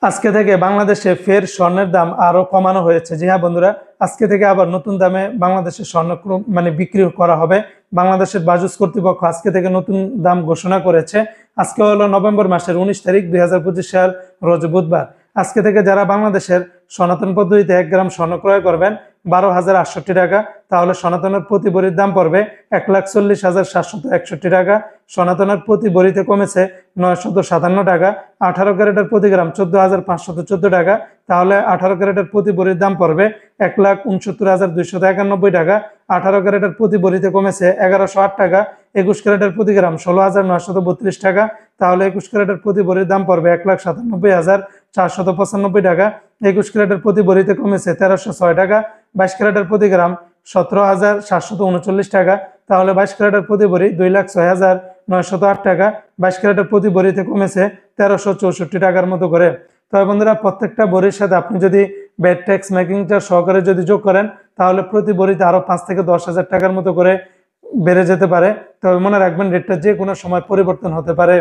আজকে থেকে বাংলাদেশে ফের স্বর্ণের দাম আরো কমানো হয়েছে। জি হ্যাঁ বন্ধুরা, আজকে থেকে আবার নতুন দামে বাংলাদেশের স্বর্ণ বিক্রি করা হবে। বাংলাদেশের বাজুস কর্তৃপক্ষ আজকে থেকে নতুন দাম ঘোষণা করেছে। আজকে হলো নভেম্বর মাসের 19 তারিখ 2025 সাল, রোজ বুধবার। আজকে থেকে যারা বাংলাদেশের সনাতন পদ্ধতিতে 1 গ্রাম স্বর্ণ ক্রয় করবেন 12,068 টাকা, তাহলে সনাতনের প্রতি ভরির দাম পড়বে 1,40,761 টাকা। সনাতনের প্রতি ভরিতে কমেছে 957 টাকা। 18 ক্যারেটের প্রতি গ্রাম 14,514 টাকা, তাহলে 18 ক্যারেটের প্রতি ভরির দাম পড়বে 1,69,291 টাকা। 18 ক্যারেটের প্রতি ভরিতে কমেছে 1,108 টাকা। 21 ক্যারেটের প্রতি গ্রাম 16,932 টাকা, তাহলে 21 ক্যারেটের প্রতি ভরির দাম পড়বে 1,97,495 টাকা। 21 ক্যারেটের প্রতি ভরিতে কমেছে 1,306 টাকা। 22 ক্যারেটের প্রতি গ্রাম 17,739 টাকা, তাহলে 22 ক্যারেটের প্রতি ভরি 2,06,908 টাকা। 22 ক্যারেটের প্রতি ভরিতে কমেছে 1,364 টাকার মতো করে। তবে বন্ধুরা, প্রত্যেকটা ভরির সাথে আপনি যদি ভ্যাট ট্যাক্স মেকিং চার্জ সহকারে যদি যোগ করেন, তাহলে প্রতি ভরিতে আরো 5 থেকে 10,000 টাকার মতো করে বেড়ে যেতে পারে। তবে মনে রাখবেন, রেটটা যে কোনো সময় পরিবর্তন হতে পারে।